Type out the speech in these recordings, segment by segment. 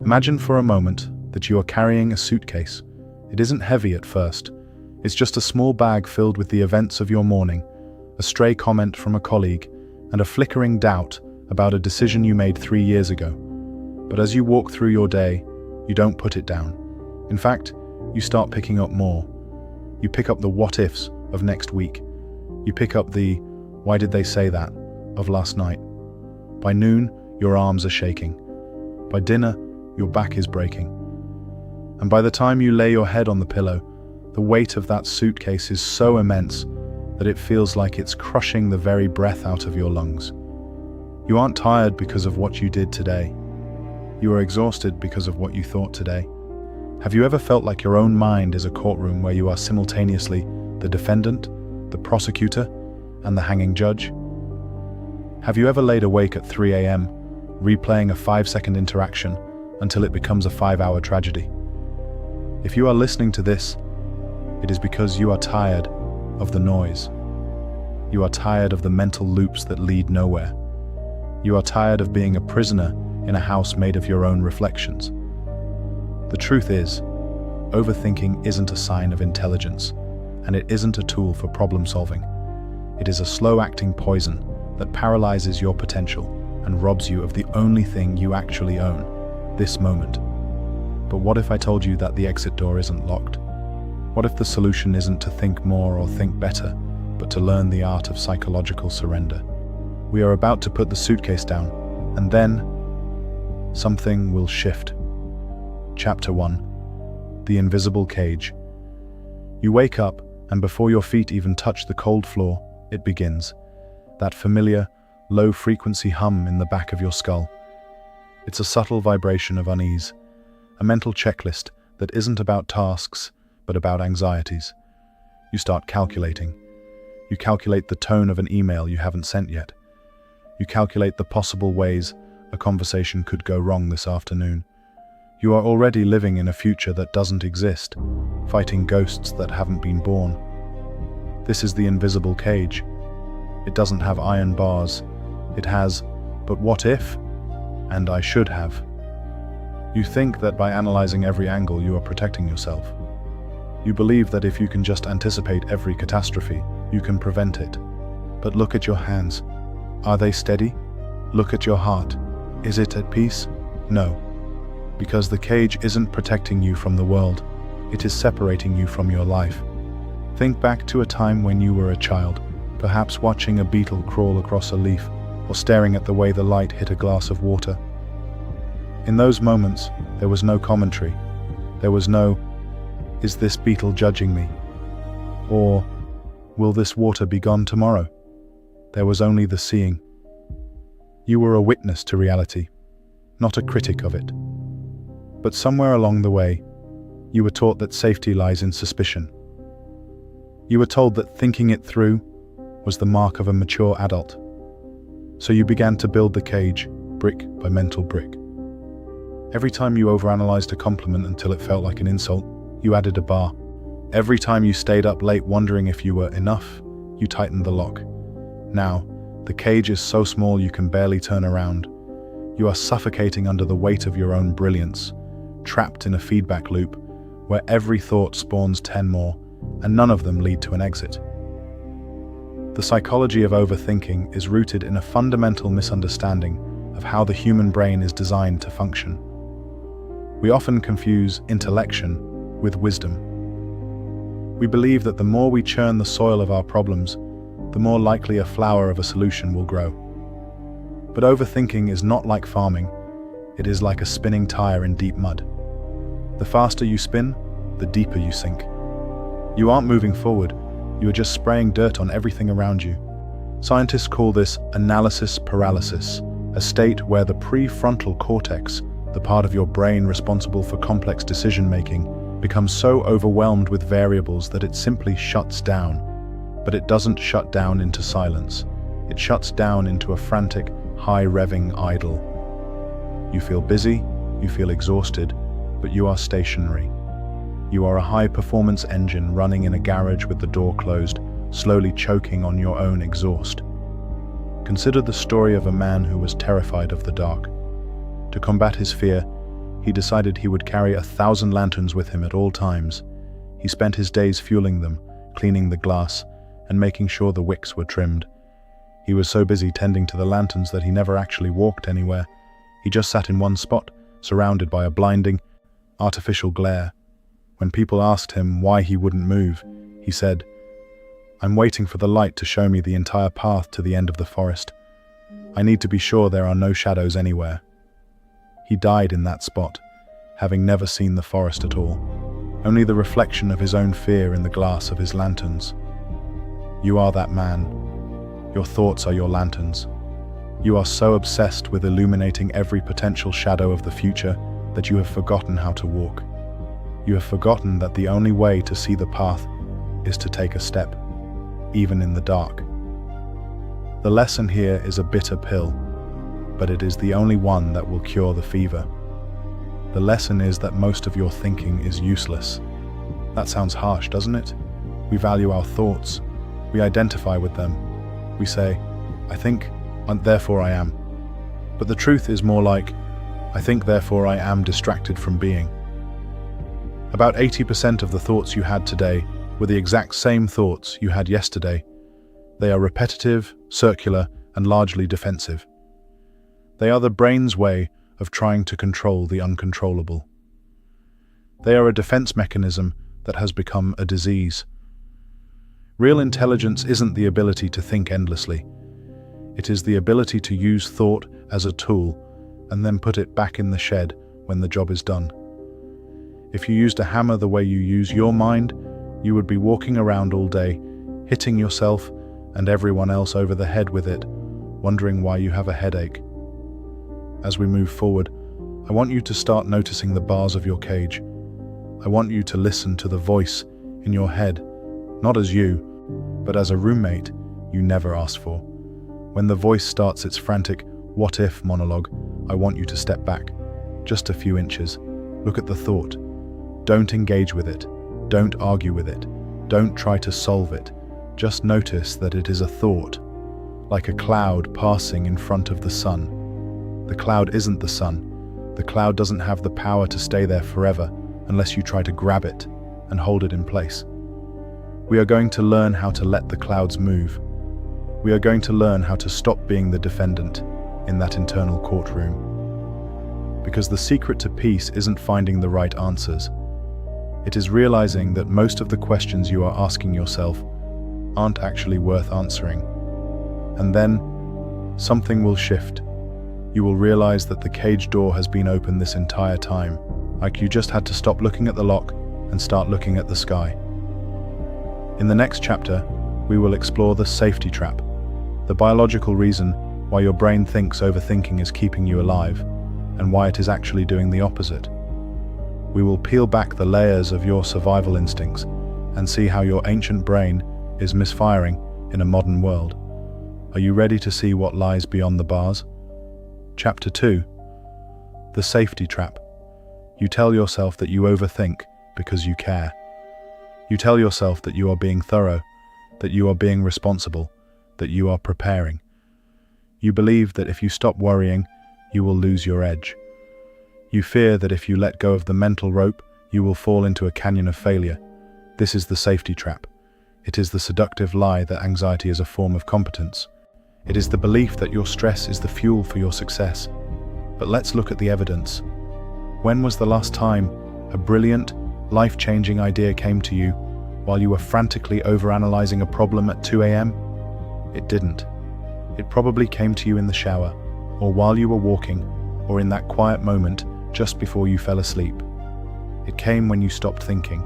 Imagine for a moment that you are carrying a suitcase. It isn't heavy at first. It's just a small bag filled with the events of your morning, a stray comment from a colleague, and a flickering doubt about a decision you made 3 years ago. But as you walk through your day, you don't put it down. In fact, you start picking up more. You pick up the what-ifs of next week. You pick up the "why did they say that" of last night. By noon, your arms are shaking. By dinner, your back is breaking. And by the time you lay your head on the pillow, the weight of that suitcase is so immense that it feels like it's crushing the very breath out of your lungs. You aren't tired because of what you did today. You are exhausted because of what you thought today. Have you ever felt like your own mind is a courtroom where you are simultaneously the defendant, the prosecutor, and the hanging judge? Have you ever laid awake at 3 a.m., replaying a 5-second interaction until it becomes a 5-hour tragedy? If you are listening to this, it is because you are tired of the noise. You are tired of the mental loops that lead nowhere. You are tired of being a prisoner in a house made of your own reflections. The truth is, overthinking isn't a sign of intelligence, and it isn't a tool for problem solving. It is a slow-acting poison that paralyzes your potential and robs you of the only thing you actually own, this moment. But what if I told you that the exit door isn't locked? What if the solution isn't to think more or think better, but to learn the art of psychological surrender? We are about to put the suitcase down, and then something will shift. Chapter 1. The Invisible Cage. You wake up, and before your feet even touch the cold floor, it begins. That familiar, low-frequency hum in the back of your skull. It's a subtle vibration of unease, a mental checklist that isn't about tasks, but about anxieties. You start calculating. You calculate the tone of an email you haven't sent yet. You calculate the possible ways a conversation could go wrong this afternoon. You are already living in a future that doesn't exist, fighting ghosts that haven't been born. This is the invisible cage. It doesn't have iron bars. It has, "but what if?" and "I should have." You think that by analyzing every angle you are protecting yourself. You believe that if you can just anticipate every catastrophe, you can prevent it. But look at your hands. Are they steady? Look at your heart. Is it at peace? No. Because the cage isn't protecting you from the world. It is separating you from your life. Think back to a time when you were a child, perhaps watching a beetle crawl across a leaf, or staring at the way the light hit a glass of water. In those moments, there was no commentary. There was no, "Is this beetle judging me?" or "Will this water be gone tomorrow?" There was only the seeing. You were a witness to reality, not a critic of it. But somewhere along the way, you were taught that safety lies in suspicion. You were told that thinking it through was the mark of a mature adult. So you began to build the cage, brick by mental brick. Every time you overanalyzed a compliment until it felt like an insult, you added a bar. Every time you stayed up late wondering if you were enough, you tightened the lock. Now, the cage is so small you can barely turn around. You are suffocating under the weight of your own brilliance, trapped in a feedback loop where every thought spawns 10 more, and none of them lead to an exit. The psychology of overthinking is rooted in a fundamental misunderstanding of how the human brain is designed to function. We often confuse intellection with wisdom. We believe that the more we churn the soil of our problems, the more likely a flower of a solution will grow. But overthinking is not like farming. It is like a spinning tire in deep mud. The faster you spin, the deeper you sink. You aren't moving forward, you are just spraying dirt on everything around you. Scientists call this analysis paralysis, a state where the prefrontal cortex, the part of your brain responsible for complex decision-making, becomes so overwhelmed with variables that it simply shuts down. But it doesn't shut down into silence. It shuts down into a frantic, high-revving idle. You feel busy, you feel exhausted, but you are stationary. You are a high-performance engine running in a garage with the door closed, slowly choking on your own exhaust. Consider the story of a man who was terrified of the dark. To combat his fear, he decided he would carry 1,000 lanterns with him at all times. He spent his days fueling them, cleaning the glass, and making sure the wicks were trimmed. He was so busy tending to the lanterns that he never actually walked anywhere. He just sat in one spot, surrounded by a blinding, artificial glare. When people asked him why he wouldn't move, he said, "I'm waiting for the light to show me the entire path to the end of the forest. I need to be sure there are no shadows anywhere." He died in that spot, having never seen the forest at all, only the reflection of his own fear in the glass of his lanterns. You are that man. Your thoughts are your lanterns. You are so obsessed with illuminating every potential shadow of the future that you have forgotten how to walk. You have forgotten that the only way to see the path is to take a step, even in the dark. The lesson here is a bitter pill, but it is the only one that will cure the fever. The lesson is that most of your thinking is useless. That sounds harsh, doesn't it? We value our thoughts. We identify with them. We say, "I think, and therefore I am." But the truth is more like, "I think, therefore I am distracted from being." About 80% of the thoughts you had today were the exact same thoughts you had yesterday. They are repetitive, circular, and largely defensive. They are the brain's way of trying to control the uncontrollable. They are a defense mechanism that has become a disease. Real intelligence isn't the ability to think endlessly. It is the ability to use thought as a tool and then put it back in the shed when the job is done. If you used a hammer the way you use your mind, you would be walking around all day, hitting yourself and everyone else over the head with it, wondering why you have a headache. As we move forward, I want you to start noticing the bars of your cage. I want you to listen to the voice in your head, not as you, but as a roommate you never asked for. When the voice starts its frantic "what if" monologue, I want you to step back, just a few inches. Look at the thought. Don't engage with it. Don't argue with it. Don't try to solve it. Just notice that it is a thought, like a cloud passing in front of the sun. The cloud isn't the sun. The cloud doesn't have the power to stay there forever unless you try to grab it and hold it in place. We are going to learn how to let the clouds move. We are going to learn how to stop being the defendant in that internal courtroom. Because the secret to peace isn't finding the right answers. It is realizing that most of the questions you are asking yourself aren't actually worth answering. And then, something will shift. You will realize that the cage door has been open this entire time, like you just had to stop looking at the lock and start looking at the sky. In the next chapter, we will explore the safety trap, the biological reason why your brain thinks overthinking is keeping you alive, and why it is actually doing the opposite. We will peel back the layers of your survival instincts and see how your ancient brain is misfiring in a modern world. Are you ready to see what lies beyond the bars? Chapter 2. The safety trap. You tell yourself that you overthink because you care. You tell yourself that you are being thorough, that you are being responsible, that you are preparing. You believe that if you stop worrying, you will lose your edge. You fear that if you let go of the mental rope, you will fall into a canyon of failure. This is the safety trap. It is the seductive lie that anxiety is a form of competence. It is the belief that your stress is the fuel for your success. But let's look at the evidence. When was the last time a brilliant, life-changing idea came to you while you were frantically overanalyzing a problem at 2 a.m.? It didn't. It probably came to you in the shower, or while you were walking, or in that quiet moment just before you fell asleep. It came when you stopped thinking.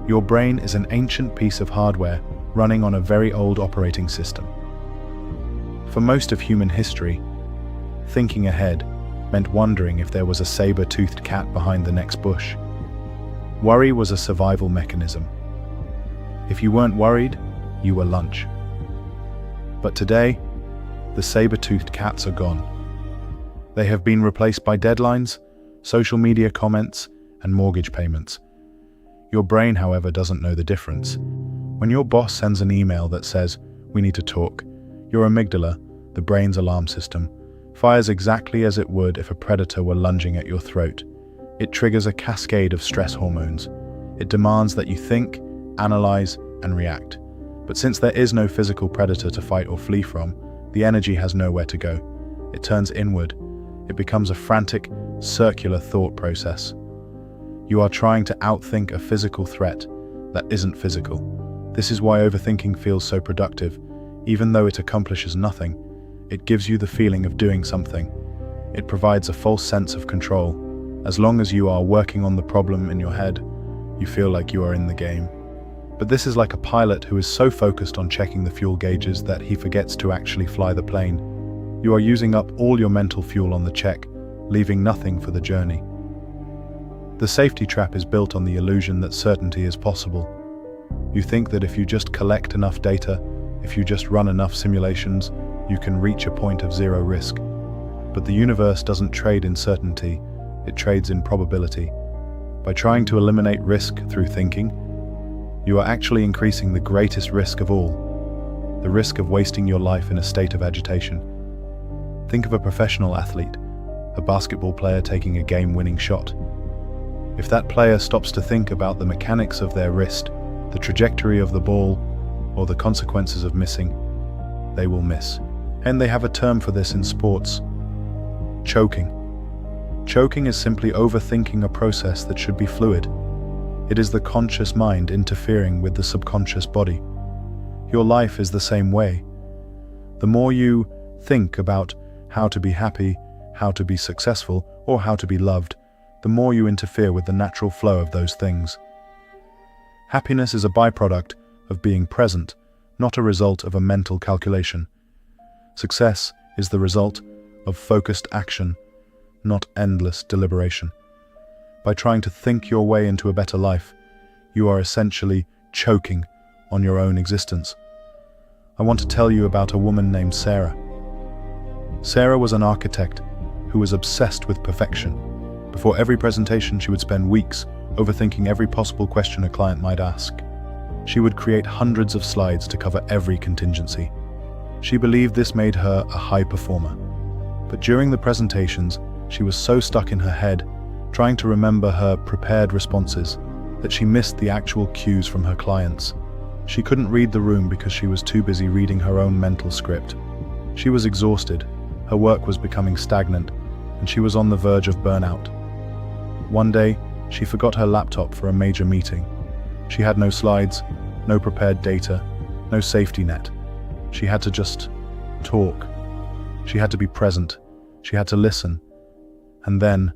Your brain is an ancient piece of hardware running on a very old operating system. For most of human history, thinking ahead meant wondering if there was a saber-toothed cat behind the next bush. Worry was a survival mechanism. If you weren't worried, you were lunch. But today, the saber-toothed cats are gone. They have been replaced by deadlines, social media comments, and mortgage payments. Your brain, however, doesn't know the difference. When your boss sends an email that says, "We need to talk," your amygdala, the brain's alarm system, fires exactly as it would if a predator were lunging at your throat. It triggers a cascade of stress hormones. It demands that you think, analyze, and react. But since there is no physical predator to fight or flee from, the energy has nowhere to go. It turns inward. It becomes a frantic, circular thought process. You are trying to outthink a physical threat that isn't physical. This is why overthinking feels so productive. Even though it accomplishes nothing, it gives you the feeling of doing something. It provides a false sense of control. As long as you are working on the problem in your head, you feel like you are in the game. But this is like a pilot who is so focused on checking the fuel gauges that he forgets to actually fly the plane. You are using up all your mental fuel on the check, leaving nothing for the journey. The safety trap is built on the illusion that certainty is possible. You think that if you just collect enough data, if you just run enough simulations, you can reach a point of zero risk. But the universe doesn't trade in certainty, it trades in probability. By trying to eliminate risk through thinking, you are actually increasing the greatest risk of all, the risk of wasting your life in a state of agitation. Think of a professional athlete, a basketball player taking a game-winning shot. If that player stops to think about the mechanics of their wrist, the trajectory of the ball, or the consequences of missing, they will miss. And they have a term for this in sports: choking. Choking is simply overthinking a process that should be fluid. It is the conscious mind interfering with the subconscious body. Your life is the same way. The more you think about how to be happy, how to be successful, or how to be loved, the more you interfere with the natural flow of those things. Happiness is a byproduct of being present, not a result of a mental calculation. Success is the result of focused action, not endless deliberation. By trying to think your way into a better life, you are essentially choking on your own existence. I want to tell you about a woman named Sarah. Sarah was an architect who was obsessed with perfection. Before every presentation, she would spend weeks overthinking every possible question a client might ask. She would create hundreds of slides to cover every contingency. She believed this made her a high performer. But during the presentations, she was so stuck in her head, trying to remember her prepared responses, that she missed the actual cues from her clients. She couldn't read the room because she was too busy reading her own mental script. She was exhausted, her work was becoming stagnant, and she was on the verge of burnout. One day, she forgot her laptop for a major meeting. She had no slides, no prepared data, no safety net. She had to just talk. She had to be present. She had to listen. And then,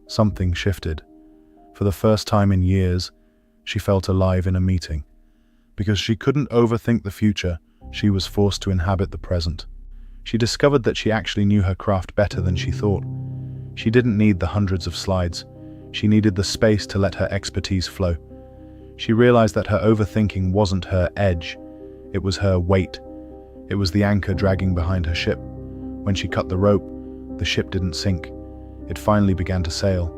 something shifted. For the first time in years, she felt alive in a meeting. Because she couldn't overthink the future, she was forced to inhabit the present. She discovered that she actually knew her craft better than she thought. She didn't need the hundreds of slides. She needed the space to let her expertise flow. She realized that her overthinking wasn't her edge. It was her weight. It was the anchor dragging behind her ship. When she cut the rope, the ship didn't sink. It finally began to sail.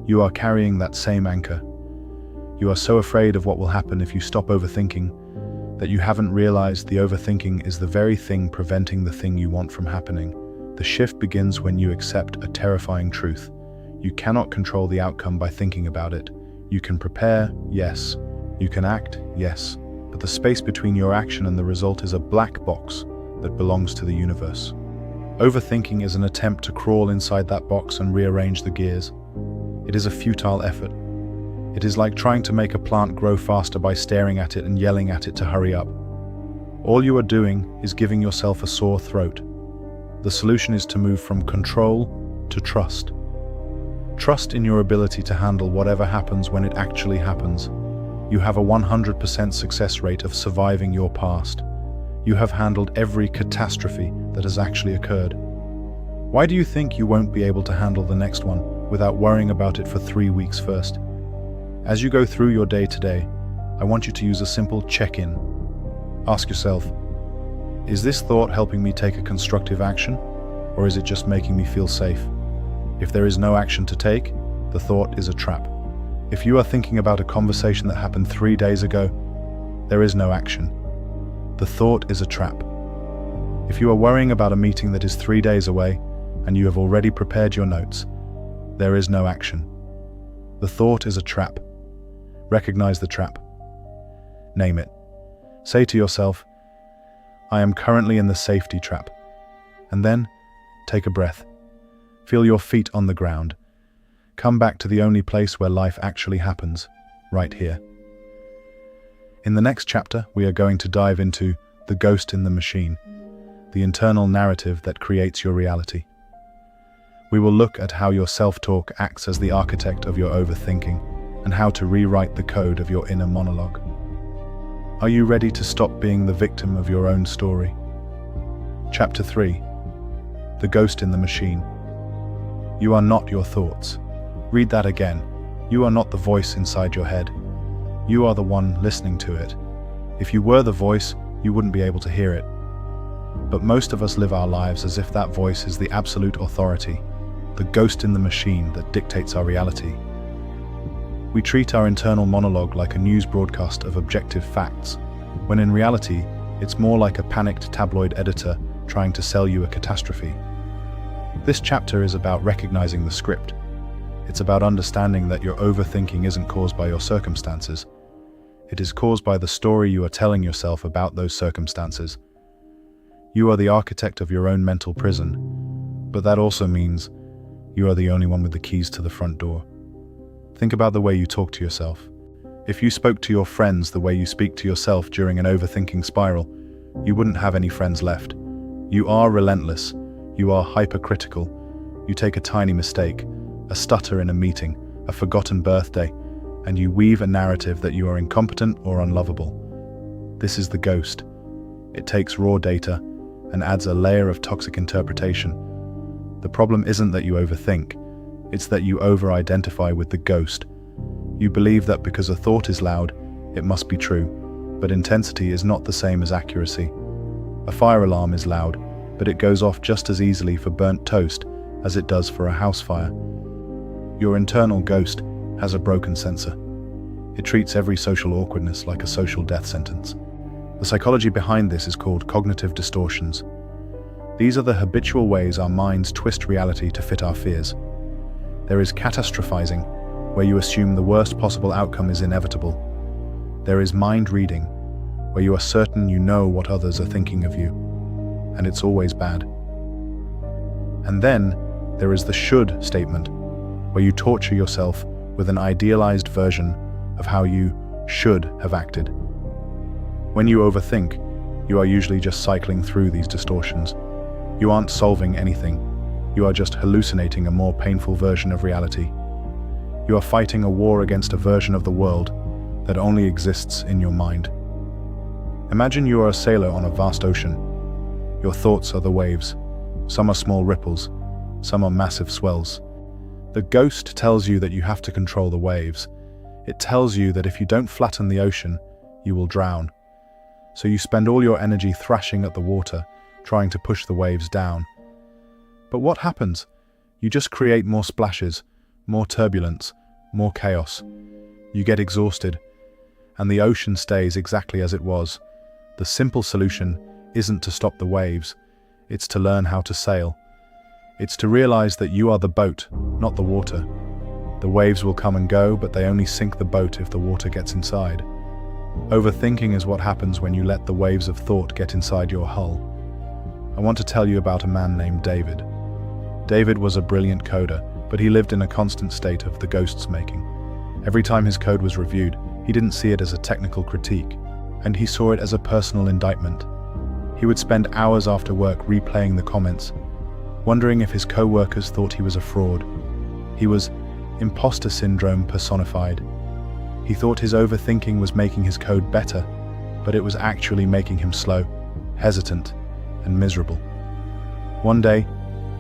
You are carrying that same anchor. You are so afraid of what will happen if you stop overthinking that you haven't realized the overthinking is the very thing preventing the thing you want from happening. The shift begins when you accept a terrifying truth. You cannot control the outcome by thinking about it. You can prepare, yes. You can act, yes. But the space between your action and the result is a black box that belongs to the universe. Overthinking is an attempt to crawl inside that box and rearrange the gears. It is a futile effort. It is like trying to make a plant grow faster by staring at it and yelling at it to hurry up. All you are doing is giving yourself a sore throat. The solution is to move from control to trust. Trust in your ability to handle whatever happens when it actually happens. You have a 100% success rate of surviving your past. You have handled every catastrophe that has actually occurred. Why do you think you won't be able to handle the next one without worrying about it for 3 weeks first? As you go through your day today, I want you to use a simple check-in. Ask yourself, is this thought helping me take a constructive action, or is it just making me feel safe? If there is no action to take, the thought is a trap. If you are thinking about a conversation that happened 3 days ago, there is no action. The thought is a trap. If you are worrying about a meeting that is 3 days away and you have already prepared your notes, there is no action. The thought is a trap. Recognize the trap. Name it. Say to yourself, I am currently in the safety trap. And then, take a breath. Feel your feet on the ground. Come back to the only place where life actually happens, right here. In the next chapter, we are going to dive into the ghost in the machine, the internal narrative that creates your reality. We will look at how your self-talk acts as the architect of your overthinking and how to rewrite the code of your inner monologue. Are you ready to stop being the victim of your own story? Chapter 3. The Ghost in the Machine. You are not your thoughts. Read that again. You are not the voice inside your head. You are the one listening to it. If you were the voice, you wouldn't be able to hear it. But most of us live our lives as if that voice is the absolute authority, the ghost in the machine that dictates our reality. We treat our internal monologue like a news broadcast of objective facts, when in reality, it's more like a panicked tabloid editor trying to sell you a catastrophe. This chapter is about recognizing the script. It's about understanding that your overthinking isn't caused by your circumstances. It is caused by the story you are telling yourself about those circumstances. You are the architect of your own mental prison, but that also means you are the only one with the keys to the front door. Think about the way you talk to yourself. If you spoke to your friends the way you speak to yourself during an overthinking spiral, you wouldn't have any friends left. You are relentless. You are hypercritical. You take a tiny mistake, a stutter in a meeting, a forgotten birthday, and you weave a narrative that you are incompetent or unlovable. This is the ghost. It takes raw data and adds a layer of toxic interpretation. The problem isn't that you overthink. It's that you over-identify with the ghost. You believe that because a thought is loud, it must be true, but intensity is not the same as accuracy. A fire alarm is loud, but it goes off just as easily for burnt toast as it does for a house fire. Your internal ghost has a broken sensor. It treats every social awkwardness like a social death sentence. The psychology behind this is called cognitive distortions. These are the habitual ways our minds twist reality to fit our fears. There is catastrophizing, where you assume the worst possible outcome is inevitable. There is mind reading, where you are certain you know what others are thinking of you, and it's always bad. And then there is the should statement, where you torture yourself with an idealized version of how you should have acted. When you overthink, you are usually just cycling through these distortions. You aren't solving anything. You are just hallucinating a more painful version of reality. You are fighting a war against a version of the world that only exists in your mind. Imagine you are a sailor on a vast ocean. Your thoughts are the waves. Some are small ripples, some are massive swells. The ghost tells you that you have to control the waves. It tells you that if you don't flatten the ocean, you will drown. So you spend all your energy thrashing at the water, trying to push the waves down. But what happens? You just create more splashes, more turbulence, more chaos. You get exhausted, and the ocean stays exactly as it was. The simple solution isn't to stop the waves, it's to learn how to sail. It's to realize that you are the boat, not the water. The waves will come and go, but they only sink the boat if the water gets inside. Overthinking is what happens when you let the waves of thought get inside your hull. I want to tell you about a man named David. David was a brilliant coder, but he lived in a constant state of the ghost's making. Every time his code was reviewed, he didn't see it as a technical critique, and he saw it as a personal indictment. He would spend hours after work replaying the comments, wondering if his co-workers thought he was a fraud. He was imposter syndrome personified. He thought his overthinking was making his code better, but it was actually making him slow, hesitant, and miserable. One day,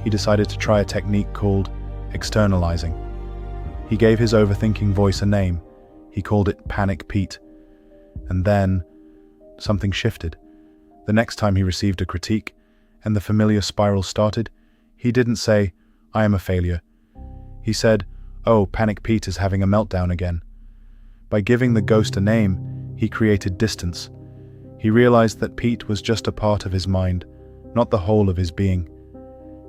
he decided to try a technique called externalizing. He gave his overthinking voice a name. He called it Panic Pete. And then, something shifted. The next time he received a critique, and the familiar spiral started, he didn't say, "I am a failure." He said, "Oh, Panic Pete is having a meltdown again." By giving the ghost a name, he created distance. He realized that Pete was just a part of his mind, not the whole of his being.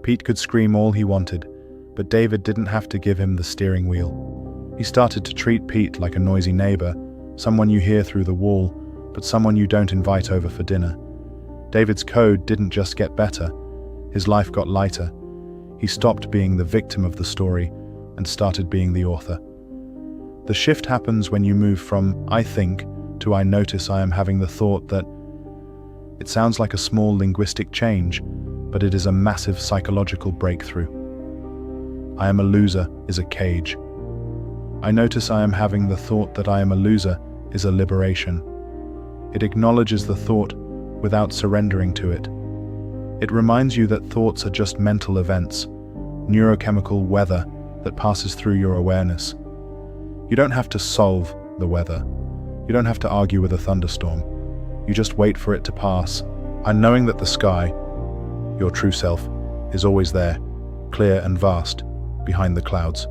Pete could scream all he wanted, but David didn't have to give him the steering wheel. He started to treat Pete like a noisy neighbor, someone you hear through the wall, but someone you don't invite over for dinner. David's code didn't just get better, his life got lighter. He stopped being the victim of the story and started being the author. The shift happens when you move from "I think" to "I notice I am having the thought that." It sounds like a small linguistic change, but it is a massive psychological breakthrough. "I am a loser" is a cage. "I notice I am having the thought that I am a loser" is a liberation. It acknowledges the thought without surrendering to it. It reminds you that thoughts are just mental events, neurochemical weather that passes through your awareness. You don't have to solve the weather. You don't have to argue with a thunderstorm. You just wait for it to pass, and knowing that the sky, your true self, is always there, clear and vast, behind the clouds.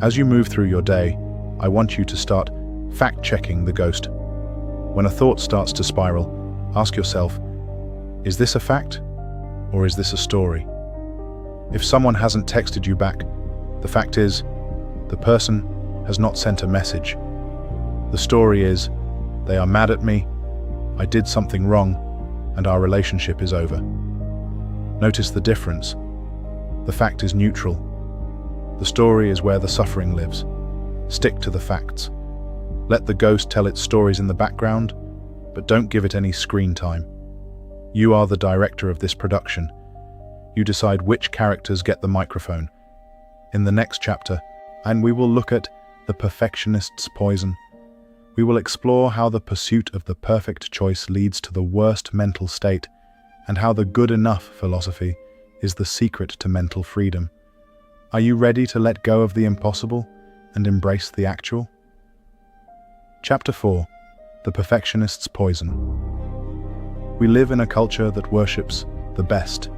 As you move through your day, I want you to start fact-checking the ghost. When a thought starts to spiral, ask yourself, is this a fact, or is this a story? If someone hasn't texted you back, the fact is, the person has not sent a message. The story is, they are mad at me, I did something wrong, and our relationship is over. Notice the difference. The fact is neutral. The story is where the suffering lives. Stick to the facts. Let the ghost tell its stories in the background, but don't give it any screen time. You are the director of this production. You decide which characters get the microphone. In the next chapter, and we will look at the perfectionist's poison. We will explore how the pursuit of the perfect choice leads to the worst mental state, and how the good enough philosophy is the secret to mental freedom. Are you ready to let go of the impossible and embrace the actual? Chapter 4. The Perfectionist's Poison. We live in a culture that worships the best.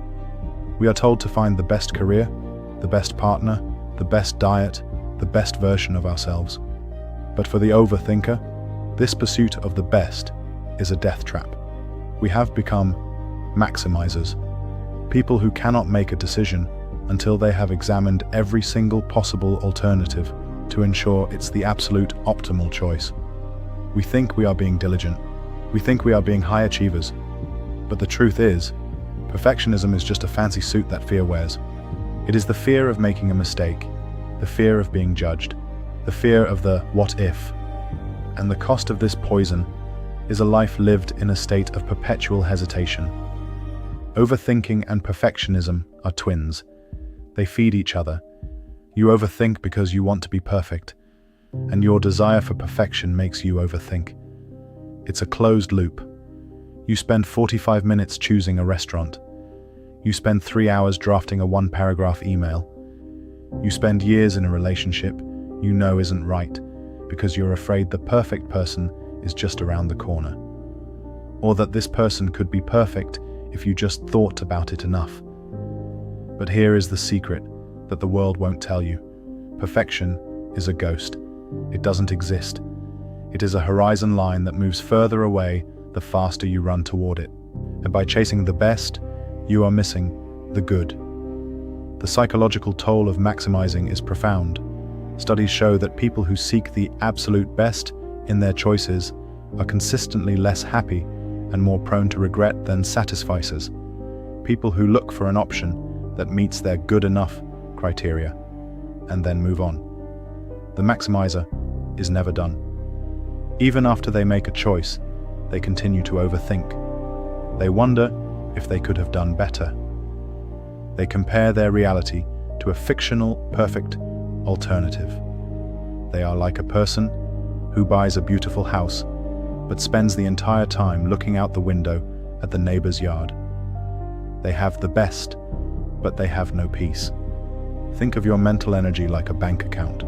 We are told to find the best career, the best partner, the best diet, the best version of ourselves. But for the overthinker, this pursuit of the best is a death trap. We have become maximizers, people who cannot make a decision until they have examined every single possible alternative to ensure it's the absolute optimal choice. We think we are being diligent. We think we are being high achievers. But the truth is, perfectionism is just a fancy suit that fear wears. It is the fear of making a mistake, the fear of being judged, the fear of the what if. And the cost of this poison is a life lived in a state of perpetual hesitation. Overthinking and perfectionism are twins. They feed each other. You overthink because you want to be perfect, and your desire for perfection makes you overthink. It's a closed loop. You spend 45 minutes choosing a restaurant. You spend 3 hours drafting a 1-paragraph email. You spend years in a relationship you know isn't right because you're afraid the perfect person is just around the corner. Or that this person could be perfect if you just thought about it enough. But here is the secret that the world won't tell you. Perfection is a ghost. It doesn't exist. It is a horizon line that moves further away the faster you run toward it. And by chasing the best, you are missing the good. The psychological toll of maximizing is profound. Studies show that people who seek the absolute best in their choices are consistently less happy and more prone to regret than satisficers. People who look for an option that meets their good enough criteria and then move on. The maximizer is never done. Even after they make a choice, they continue to overthink. They wonder if they could have done better. They compare their reality to a fictional, perfect alternative. They are like a person who buys a beautiful house, but spends the entire time looking out the window at the neighbor's yard. They have the best, but they have no peace. Think of your mental energy like a bank account.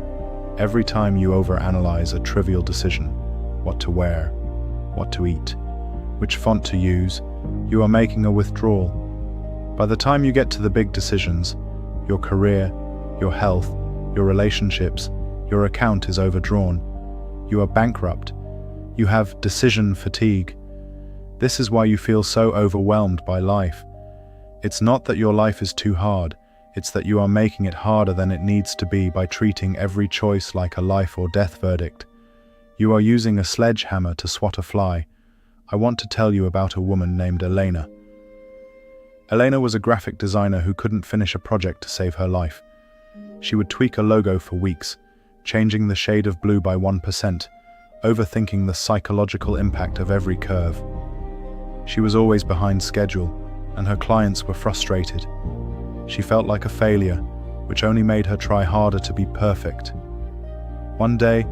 Every time you overanalyze a trivial decision, what to wear, what to eat, which font to use, you are making a withdrawal. By the time you get to the big decisions, your career, your health, your relationships, your account is overdrawn. You are bankrupt. You have decision fatigue. This is why you feel so overwhelmed by life. It's not that your life is too hard, it's that you are making it harder than it needs to be by treating every choice like a life or death verdict. You are using a sledgehammer to swat a fly. I want to tell you about a woman named Elena. Elena was a graphic designer who couldn't finish a project to save her life. She would tweak a logo for weeks, changing the shade of blue by 1%, overthinking the psychological impact of every curve. She was always behind schedule, and her clients were frustrated. She felt like a failure, which only made her try harder to be perfect. One day,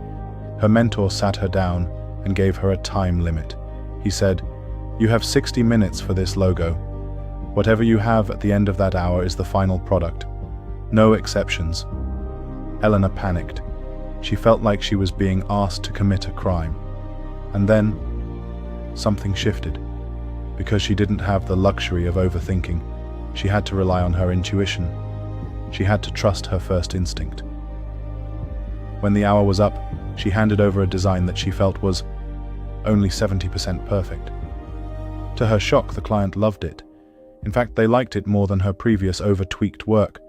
her mentor sat her down and gave her a time limit. He said, "You have 60 minutes for this logo. Whatever you have at the end of that hour is the final product. No exceptions." Elena panicked. She felt like she was being asked to commit a crime. And then, something shifted. Because she didn't have the luxury of overthinking, she had to rely on her intuition. She had to trust her first instinct. When the hour was up, she handed over a design that she felt was only 70% perfect. To her shock, the client loved it. In fact, they liked it more than her previous over-tweaked work.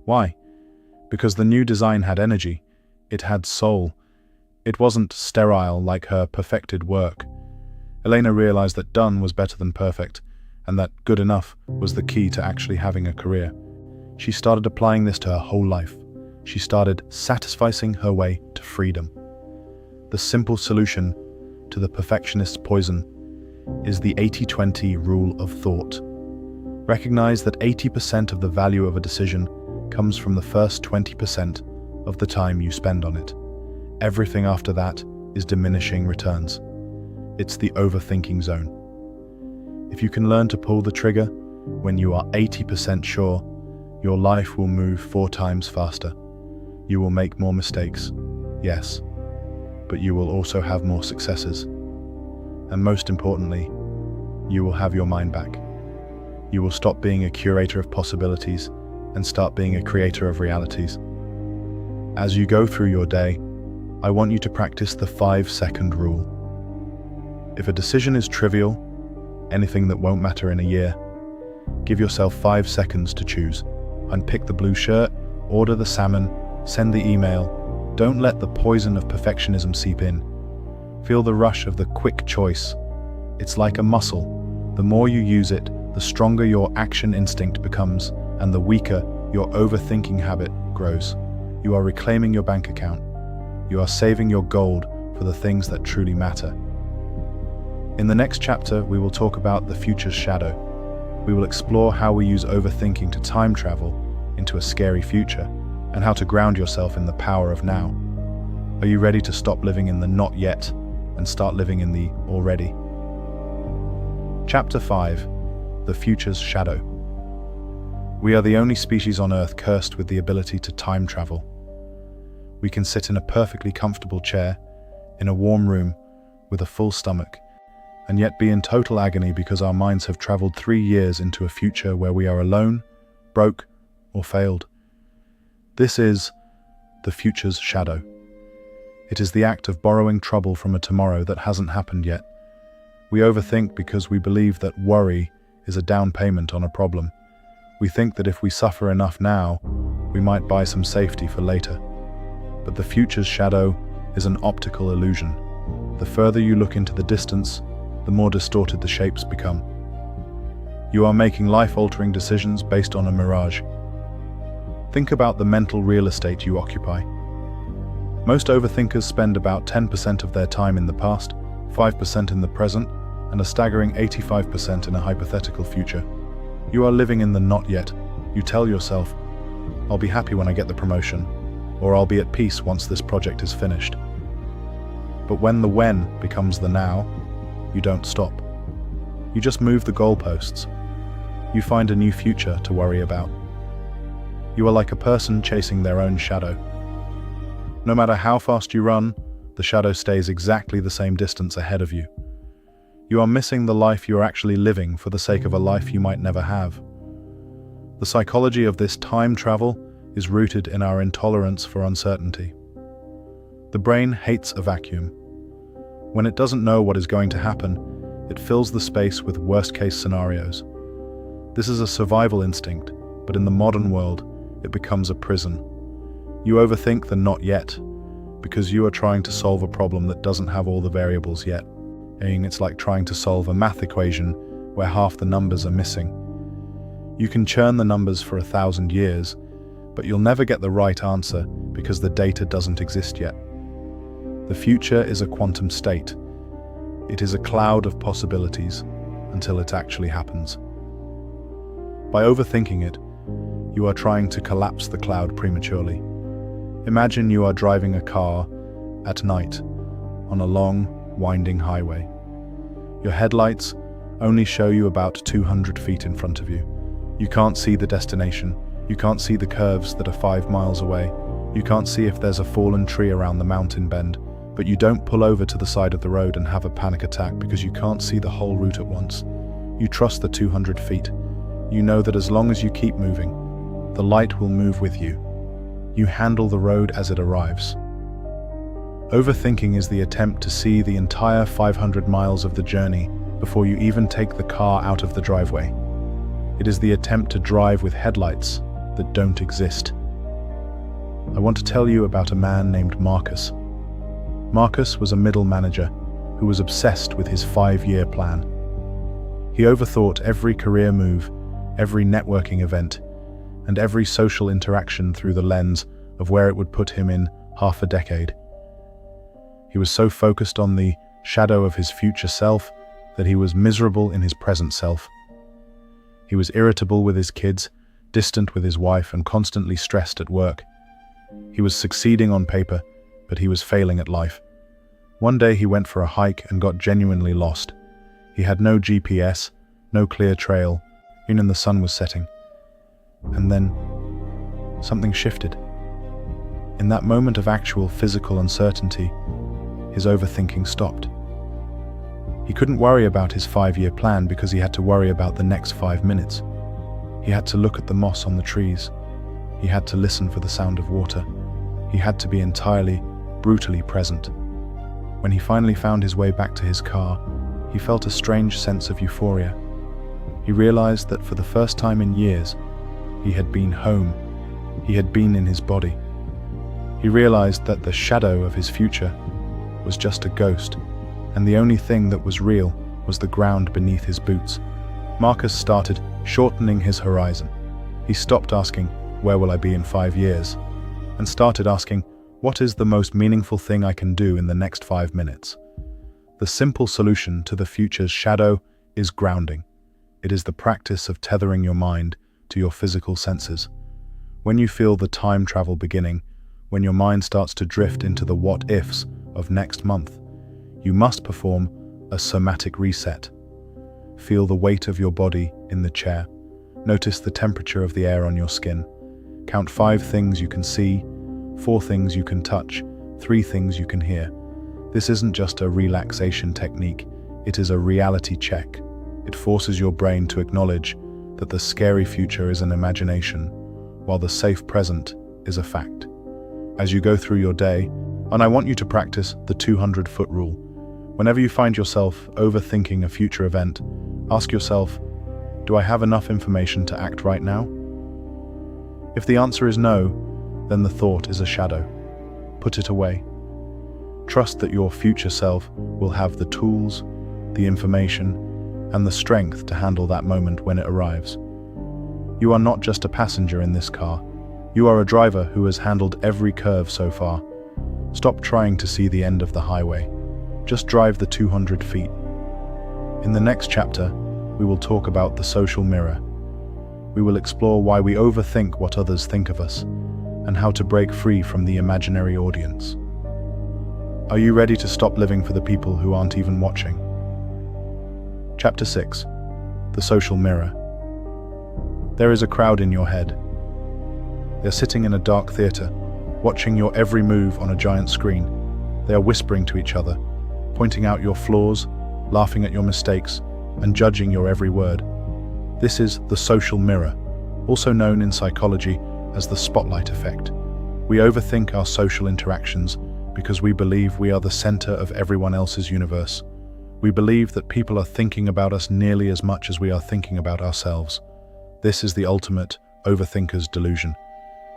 Why? Because the new design had energy. It had soul. It wasn't sterile like her perfected work. Elena realized that done was better than perfect, and that good enough was the key to actually having a career. She started applying this to her whole life. She started satisficing her way to freedom. The simple solution to the perfectionist's poison is the 80-20 rule of thought. Recognize that 80% of the value of a decision comes from the first 20% of the time you spend on it. Everything after that is diminishing returns. It's the overthinking zone. If you can learn to pull the trigger when you are 80% sure, your life will move 4 times faster. You will make more mistakes, yes, but you will also have more successes. And most importantly, you will have your mind back. You will stop being a curator of possibilities and start being a creator of realities. As you go through your day, I want you to practice the 5-second rule. If a decision is trivial, anything that won't matter in a year, give yourself 5 seconds to choose. Unpick the blue shirt, order the salmon, send the email. Don't let the poison of perfectionism seep in. Feel the rush of the quick choice. It's like a muscle. The more you use it, the stronger your action instinct becomes, and the weaker your overthinking habit grows. You are reclaiming your bank account. You are saving your gold for the things that truly matter. In the next chapter, we will talk about the future's shadow. We will explore how we use overthinking to time travel into a scary future, and how to ground yourself in the power of now. Are you ready to stop living in the not yet and start living in the already? Chapter 5: The Future's Shadow. We are the only species on Earth cursed with the ability to time travel. We can sit in a perfectly comfortable chair, in a warm room, with a full stomach, and yet be in total agony because our minds have traveled 3 years into a future where we are alone, broke, or failed. This is the future's shadow. It is the act of borrowing trouble from a tomorrow that hasn't happened yet. We overthink because we believe that worry is a down payment on a problem. We think that if we suffer enough now, we might buy some safety for later. But the future's shadow is an optical illusion. The further you look into the distance, the more distorted the shapes become. You are making life-altering decisions based on a mirage. Think about the mental real estate you occupy. Most overthinkers spend about 10% of their time in the past, 5% in the present, and a staggering 85% in a hypothetical future. You are living in the not yet. You tell yourself, "I'll be happy when I get the promotion," or "I'll be at peace once this project is finished." But when the when becomes the now, you don't stop. You just move the goalposts. You find a new future to worry about. You are like a person chasing their own shadow. No matter how fast you run, the shadow stays exactly the same distance ahead of you. You are missing the life you are actually living for the sake of a life you might never have. The psychology of this time travel is rooted in our intolerance for uncertainty. The brain hates a vacuum. When it doesn't know what is going to happen, It fills the space with worst-case scenarios. This is a survival instinct, but in the modern world, it becomes a prison. You overthink the not yet, because you are trying to solve a problem that doesn't have all the variables yet. It's like trying to solve a math equation where half the numbers are missing. You can churn the numbers for 1,000 years, but you'll never get the right answer because the data doesn't exist yet. The future is a quantum state. It is a cloud of possibilities until it actually happens. By overthinking it, you are trying to collapse the cloud prematurely. Imagine you are driving a car at night on a long, winding highway. Your headlights only show you about 200 feet in front of you. You can't see the destination. You can't see the curves that are 5 miles away. You can't see if there's a fallen tree around the mountain bend. But you don't pull over to the side of the road and have a panic attack because you can't see the whole route at once. You trust the 200 feet. You know that as long as you keep moving, the light will move with you. You handle the road as it arrives. Overthinking is the attempt to see the entire 500 miles of the journey before you even take the car out of the driveway. It is the attempt to drive with headlights that don't exist. I want to tell you about a man named Marcus. Marcus was a middle manager who was obsessed with his 5-year plan. He overthought every career move, every networking event, and every social interaction through the lens of where it would put him in half a decade. He was so focused on the shadow of his future self that he was miserable in his present self. He was irritable with his kids, distant with his wife, and constantly stressed at work. He was succeeding on paper, but he was failing at life. One day he went for a hike and got genuinely lost. He had no GPS, no clear trail, even the sun was setting. And then something shifted. In that moment of actual physical uncertainty, his overthinking stopped. He couldn't worry about his 5-year plan because he had to worry about the next 5 minutes. He had to look at the moss on the trees. He had to listen for the sound of water. He had to be entirely, brutally present. When he finally found his way back to his car, he felt a strange sense of euphoria. He realized that for the first time in years, he had been home. He had been in his body. He realized that the shadow of his future was just a ghost, and the only thing that was real was the ground beneath his boots. Marcus started shortening his horizon. He stopped asking, "Where will I be in 5 years?" and started asking, "What is the most meaningful thing I can do in the next 5 minutes?" The simple solution to the future's shadow is grounding. It is the practice of tethering your mind to your physical senses. When you feel the time travel beginning, when your mind starts to drift into the what-ifs of next month, you must perform a somatic reset. Feel the weight of your body in the chair. Notice the temperature of the air on your skin. Count 5 things you can see, 4 things you can touch, 3 things you can hear. This isn't just a relaxation technique, it is a reality check. It forces your brain to acknowledge that the scary future is an imagination, while the safe present is a fact. As you go through your day, and I want you to practice the 200-foot rule. Whenever you find yourself overthinking a future event, ask yourself, do I have enough information to act right now? If the answer is no, then the thought is a shadow. Put it away. Trust that your future self will have the tools, the information, and the strength to handle that moment when it arrives. You are not just a passenger in this car. You are a driver who has handled every curve so far. Stop trying to see the end of the highway. Just drive the 200 feet. In the next chapter, we will talk about the social mirror. We will explore why we overthink what others think of us, and how to break free from the imaginary audience. Are you ready to stop living for the people who aren't even watching? Chapter 6. The Social Mirror. There is a crowd in your head. They're sitting in a dark theater, watching your every move on a giant screen. They are whispering to each other, pointing out your flaws, laughing at your mistakes, and judging your every word. This is the social mirror, also known in psychology as the spotlight effect. We overthink our social interactions because we believe we are the center of everyone else's universe. We believe that people are thinking about us nearly as much as we are thinking about ourselves. This is the ultimate overthinker's delusion.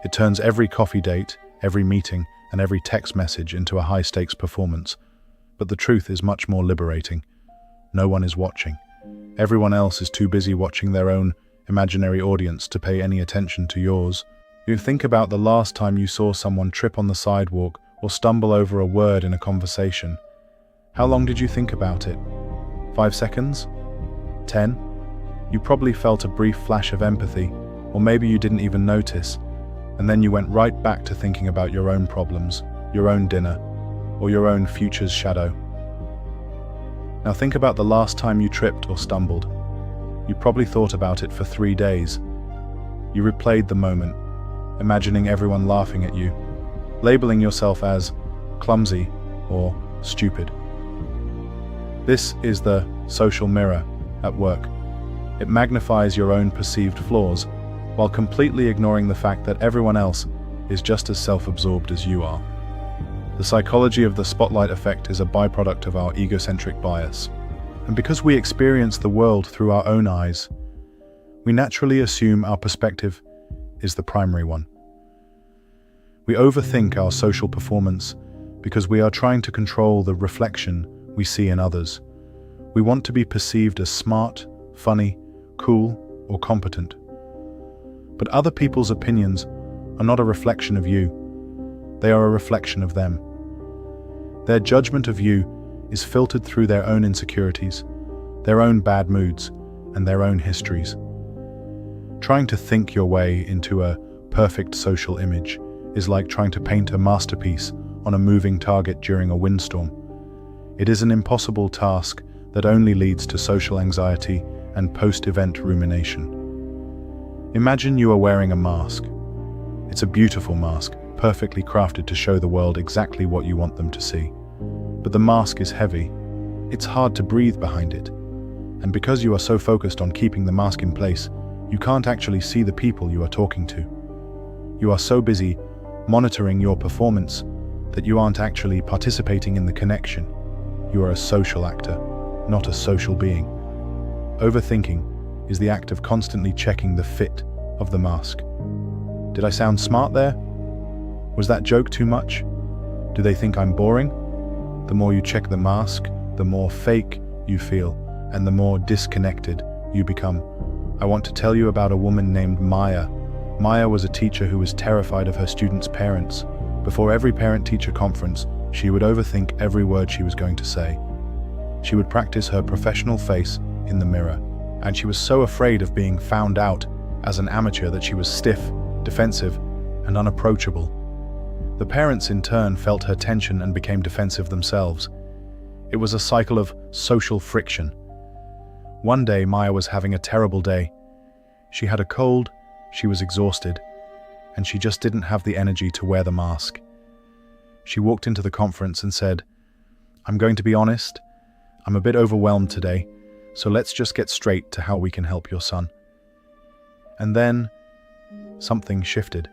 It turns every coffee date, every meeting, and every text message into a high-stakes performance. But the truth is much more liberating. No one is watching. Everyone else is too busy watching their own imaginary audience to pay any attention to yours. You think about the last time you saw someone trip on the sidewalk or stumble over a word in a conversation. How long did you think about it? 5 seconds? 10? You probably felt a brief flash of empathy, or maybe you didn't even notice, and then you went right back to thinking about your own problems, your own dinner, or your own future's shadow. Now think about the last time you tripped or stumbled. You probably thought about it for 3 days. You replayed the moment, imagining everyone laughing at you, labeling yourself as clumsy or stupid. This is the social mirror at work. It magnifies your own perceived flaws while completely ignoring the fact that everyone else is just as self-absorbed as you are. The psychology of the spotlight effect is a byproduct of our egocentric bias. And because we experience the world through our own eyes, we naturally assume our perspective is the primary one. We overthink our social performance because we are trying to control the reflection we see in others. We want to be perceived as smart, funny, cool, or competent. But other people's opinions are not a reflection of you. They are a reflection of them. Their judgment of you is filtered through their own insecurities, their own bad moods, and their own histories. Trying to think your way into a perfect social image is like trying to paint a masterpiece on a moving target during a windstorm. It is an impossible task that only leads to social anxiety and post-event rumination. Imagine you are wearing a mask. It's a beautiful mask, perfectly crafted to show the world exactly what you want them to see. But the mask is heavy. It's hard to breathe behind it. And because you are so focused on keeping the mask in place, you can't actually see the people you are talking to. You are so busy monitoring your performance that you aren't actually participating in the connection. You are a social actor, not a social being. Overthinking is the act of constantly checking the fit of the mask. Did I sound smart there? Was that joke too much? Do they think I'm boring? The more you check the mask, the more fake you feel, and the more disconnected you become. I want to tell you about a woman named Maya. Maya was a teacher who was terrified of her students' parents. Before every parent-teacher conference, she would overthink every word she was going to say. She would practice her professional face in the mirror, and she was so afraid of being found out as an amateur that she was stiff, defensive, and unapproachable. The parents in turn felt her tension and became defensive themselves. It was a cycle of social friction. One day, Maya was having a terrible day. She had a cold, she was exhausted, and she just didn't have the energy to wear the mask. She walked into the conference and said, "I'm going to be honest, I'm a bit overwhelmed today, so let's just get straight to how we can help your son." And then, something shifted.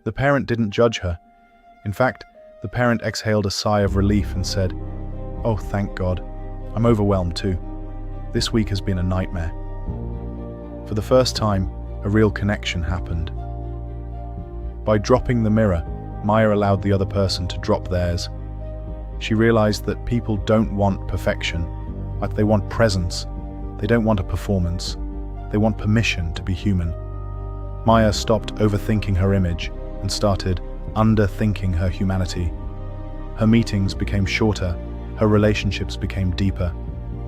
The parent didn't judge her. In fact, the parent exhaled a sigh of relief and said, "Oh, thank God, I'm overwhelmed too. This week has been a nightmare." For the first time, a real connection happened. By dropping the mirror, Maya allowed the other person to drop theirs. She realized that people don't want perfection, but they want presence. They don't want a performance. They want permission to be human. Maya stopped overthinking her image and started underthinking her humanity. Her meetings became shorter, her relationships became deeper,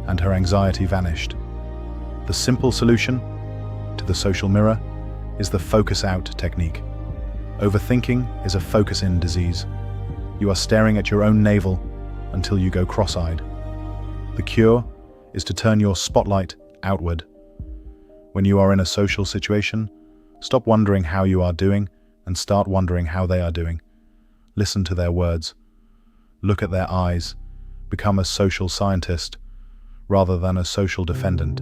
and her anxiety vanished. The simple solution to the social mirror is the focus out technique. Overthinking is a focus in disease. You are staring at your own navel until you go cross-eyed. The cure is to turn your spotlight outward. When you are in a social situation, stop wondering how you are doing and start wondering how they are doing. Listen to their words. Look at their eyes. Become a social scientist rather than a social defendant.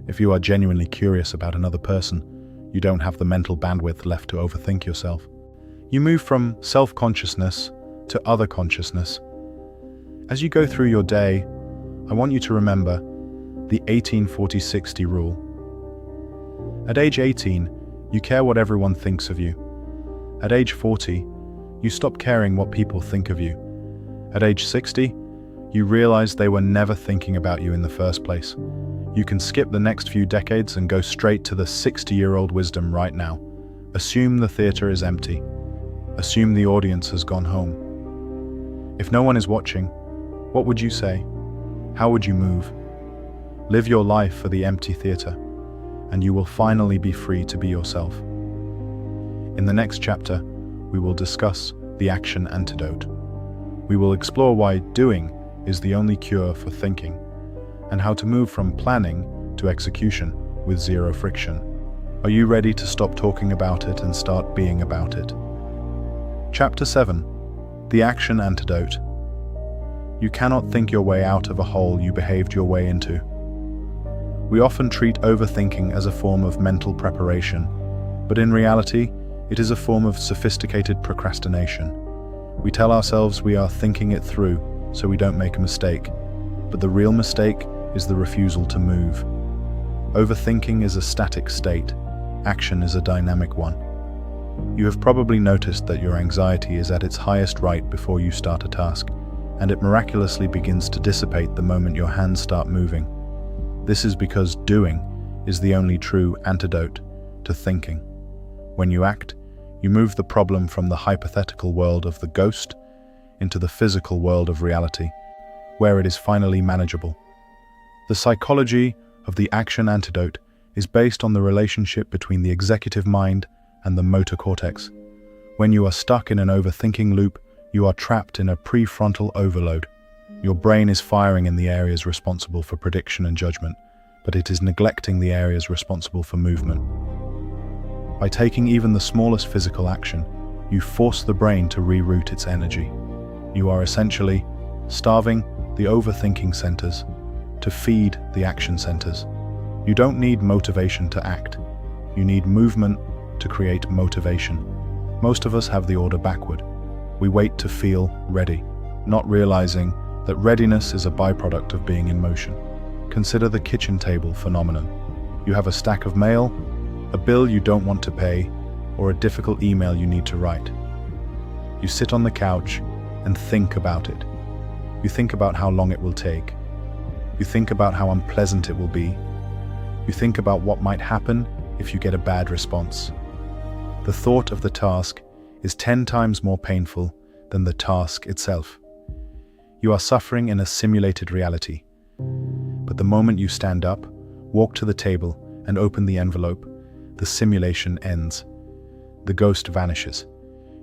If you are genuinely curious about another person, you don't have the mental bandwidth left to overthink yourself. You move from self-consciousness to other consciousness. As you go through your day, I want you to remember the 18-40-60 rule. At age 18, you care what everyone thinks of you. At age 40, you stop caring what people think of you. At age 60, you realize they were never thinking about you in the first place. You can skip the next few decades and go straight to the 60-year-old wisdom right now. Assume the theater is empty. Assume the audience has gone home. If no one is watching, what would you say? How would you move? Live your life for the empty theater, and you will finally be free to be yourself. In the next chapter, we will discuss the action antidote. We will explore why doing is the only cure for thinking, and how to move from planning to execution with zero friction. Are you ready to stop talking about it and start being about it? Chapter 7. The Action Antidote. You cannot think your way out of a hole you behaved your way into. We often treat overthinking as a form of mental preparation, but in reality, it is a form of sophisticated procrastination. We tell ourselves we are thinking it through so we don't make a mistake, but the real mistake is the refusal to move. Overthinking is a static state. Action is a dynamic one. You have probably noticed that your anxiety is at its highest right before you start a task, and it miraculously begins to dissipate the moment your hands start moving. This is because doing is the only true antidote to thinking. When you act, you move the problem from the hypothetical world of the ghost into the physical world of reality, where it is finally manageable. The psychology of the action antidote is based on the relationship between the executive mind and the motor cortex. When you are stuck in an overthinking loop, you are trapped in a prefrontal overload. Your brain is firing in the areas responsible for prediction and judgment, but it is neglecting the areas responsible for movement. By taking even the smallest physical action, you force the brain to reroute its energy. You are essentially starving the overthinking centers to feed the action centers. You don't need motivation to act. You need movement to create motivation. Most of us have the order backward. We wait to feel ready, not realizing that readiness is a byproduct of being in motion. Consider the kitchen table phenomenon. You have a stack of mail, a bill you don't want to pay, or a difficult email you need to write. You sit on the couch and think about it. You think about how long it will take. You think about how unpleasant it will be. You think about what might happen if you get a bad response. The thought of the task is 10 times more painful than the task itself. You are suffering in a simulated reality. But the moment you stand up, walk to the table, and open the envelope, the simulation ends. The ghost vanishes.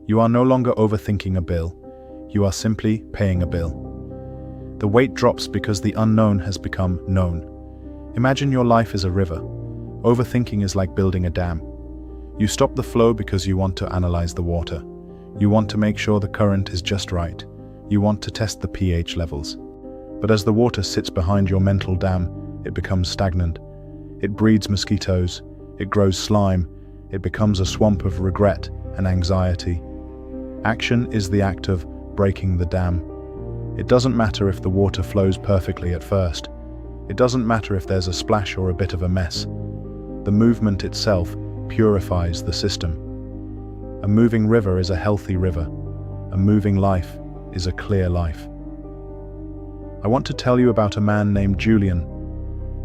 You are no longer overthinking a bill. You are simply paying a bill. The weight drops because the unknown has become known. Imagine your life is a river. Overthinking is like building a dam. You stop the flow because you want to analyze the water. You want to make sure the current is just right. You want to test the pH levels. But as the water sits behind your mental dam, it becomes stagnant. It breeds mosquitoes. It grows slime. It becomes a swamp of regret and anxiety. Action is the act of breaking the dam. It doesn't matter if the water flows perfectly at first. It doesn't matter if there's a splash or a bit of a mess. The movement itself purifies the system. A moving river is a healthy river. A moving life is a clear life. I want to tell you about a man named Julian.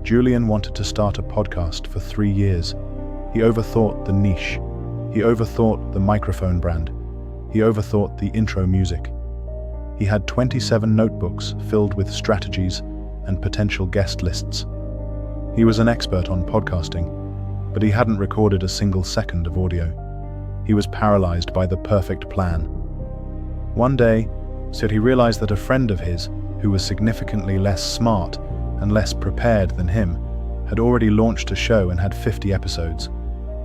Julian wanted to start a podcast for 3 years. He overthought the niche. He overthought the microphone brand. He overthought the intro music. He had 27 notebooks filled with strategies and potential guest lists. He was an expert on podcasting, but he hadn't recorded a single second of audio. He was paralyzed by the perfect plan. One day, he realized that a friend of his, who was significantly less smart and less prepared than him, had already launched a show and had 50 episodes.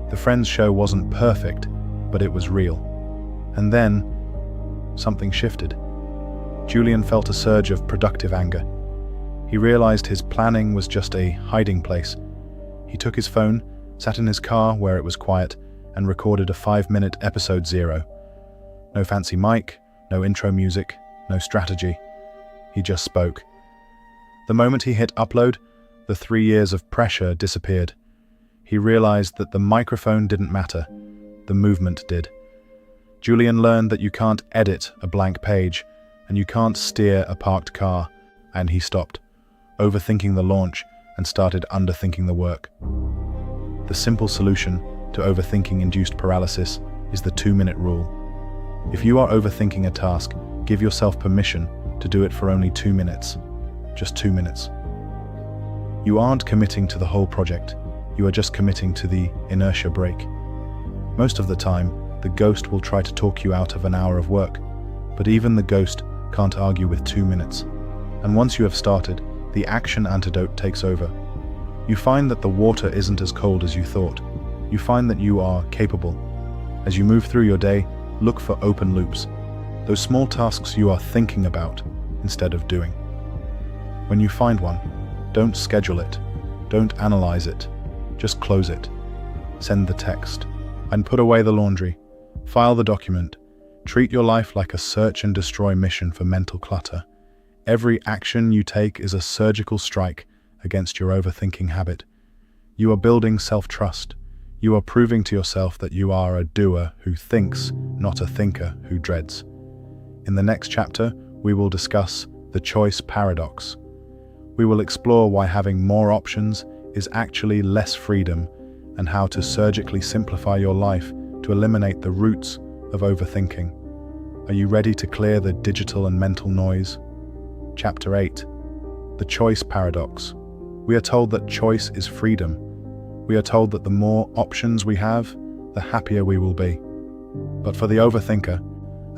The friend's show wasn't perfect, but it was real. And then, something shifted. Julian felt a surge of productive anger. He realized his planning was just a hiding place. He took his phone, sat in his car where it was quiet, and recorded a 5-minute episode 0. No fancy mic, no intro music, no strategy. He just spoke. The moment he hit upload, the 3 years of pressure disappeared. He realized that the microphone didn't matter, the movement did. Julian learned that you can't edit a blank page, and you can't steer a parked car, and he stopped, overthinking the launch, and started underthinking the work. The simple solution to overthinking-induced paralysis is the 2-minute rule. If you are overthinking a task, give yourself permission to do it for only 2 minutes. Just 2 minutes. You aren't committing to the whole project, you are just committing to the inertia break. Most of the time, the ghost will try to talk you out of an hour of work, but even the ghost can't argue with 2 minutes. And once you have started, the action antidote takes over. You find that the water isn't as cold as you thought. You find that you are capable. As you move through your day, look for open loops, those small tasks you are thinking about instead of doing. When you find one, don't schedule it, don't analyze it, just close it. Send the text, and put away the laundry. File the document. Treat your life like a search and destroy mission for mental clutter. Every action you take is a surgical strike against your overthinking habit. You are building self-trust. You are proving to yourself that you are a doer who thinks, not a thinker who dreads. In the next chapter, we will discuss the choice paradox. We will explore why having more options is actually less freedom and how to surgically simplify your life to eliminate the roots of overthinking. Are you ready to clear the digital and mental noise? Chapter 8. The choice paradox. We are told that choice is freedom. We are told that the more options we have, the happier we will be. But for the overthinker,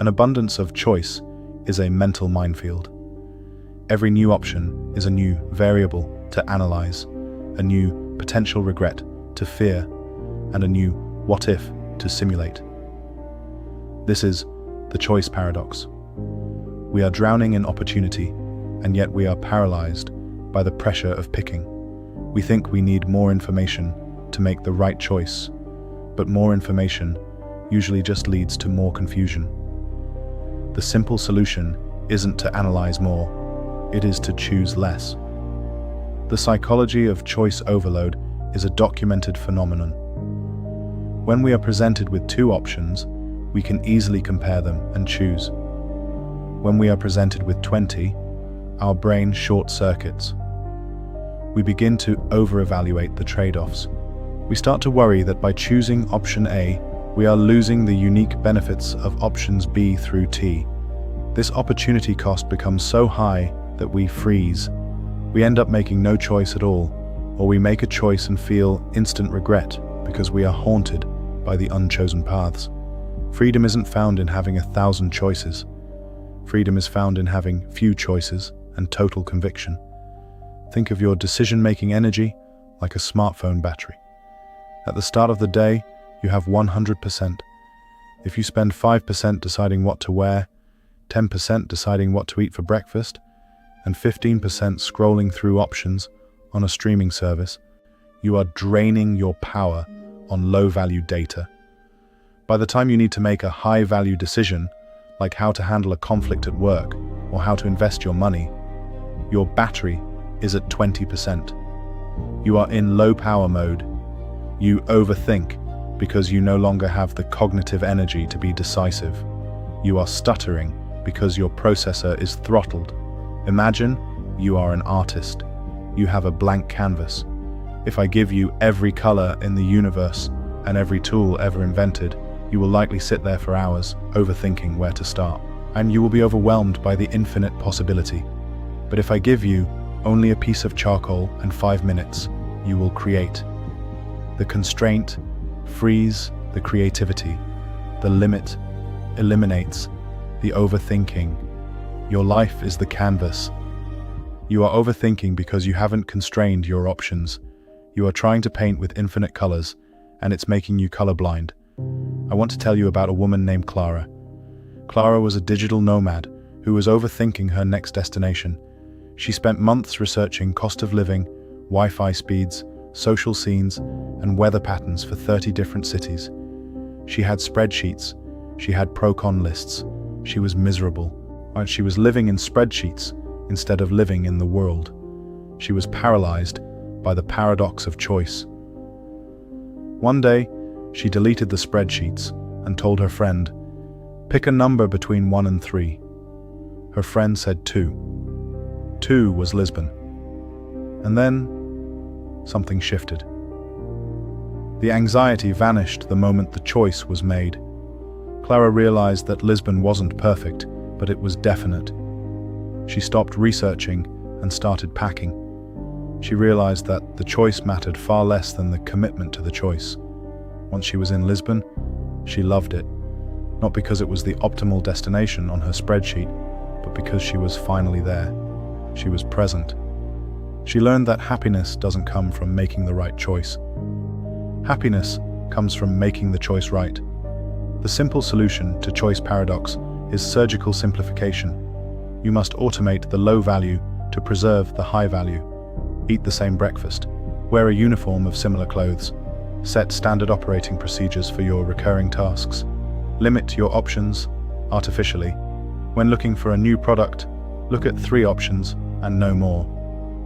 an abundance of choice is a mental minefield. Every new option is a new variable to analyze, a new potential regret to fear, and a new what if to simulate. This is the choice paradox. We are drowning in opportunity, and yet we are paralyzed by the pressure of picking. We think we need more information to make the right choice, but more information usually just leads to more confusion. The simple solution isn't to analyze more, it is to choose less. The psychology of choice overload is a documented phenomenon. When we are presented with 2 options, we can easily compare them and choose. When we are presented with 20, our brain short-circuits. We begin to over-evaluate the trade-offs. We start to worry that by choosing option A, we are losing the unique benefits of options B through T. This opportunity cost becomes so high that we freeze. We end up making no choice at all, or we make a choice and feel instant regret because we are haunted by the unchosen paths. Freedom isn't found in having 1,000 choices. Freedom is found in having few choices and total conviction. Think of your decision-making energy like a smartphone battery. At the start of the day, you have 100%. If you spend 5% deciding what to wear, 10% deciding what to eat for breakfast, and 15% scrolling through options on a streaming service, you are draining your power on low-value data. By the time you need to make a high-value decision, like how to handle a conflict at work or how to invest your money, your battery is at 20%. You are in low-power mode. You overthink because you no longer have the cognitive energy to be decisive. You are stuttering because your processor is throttled. Imagine you are an artist. You have a blank canvas. If I give you every color in the universe and every tool ever invented, you will likely sit there for hours, overthinking where to start, and you will be overwhelmed by the infinite possibility. But if I give you only a piece of charcoal and 5 minutes, you will create. The constraint frees the creativity. The limit eliminates the overthinking. Your life is the canvas. You are overthinking because you haven't constrained your options. You are trying to paint with infinite colors, and it's making you colorblind. I want to tell you about a woman named Clara. Clara was a digital nomad who was overthinking her next destination. She spent months researching cost of living, Wi-Fi speeds, social scenes, and weather patterns for 30 different cities. She had spreadsheets. She had pro-con lists. She was miserable. She was living in spreadsheets instead of living in the world. She was paralyzed by the paradox of choice. One day, she deleted the spreadsheets and told her friend, "Pick a number between 1 and 3. Her friend said 2. 2 was Lisbon. And then, something shifted. The anxiety vanished the moment the choice was made. Clara realized that Lisbon wasn't perfect, but it was definite. She stopped researching and started packing. She realized that the choice mattered far less than the commitment to the choice. Once she was in Lisbon, she loved it, not because it was the optimal destination on her spreadsheet, but because she was finally there. She was present. She learned that happiness doesn't come from making the right choice. Happiness comes from making the choice right. The simple solution to choice paradox is surgical simplification. You must automate the low value to preserve the high value. Eat the same breakfast. Wear a uniform of similar clothes. Set standard operating procedures for your recurring tasks. Limit your options artificially. When looking for a new product, look at 3 options and no more.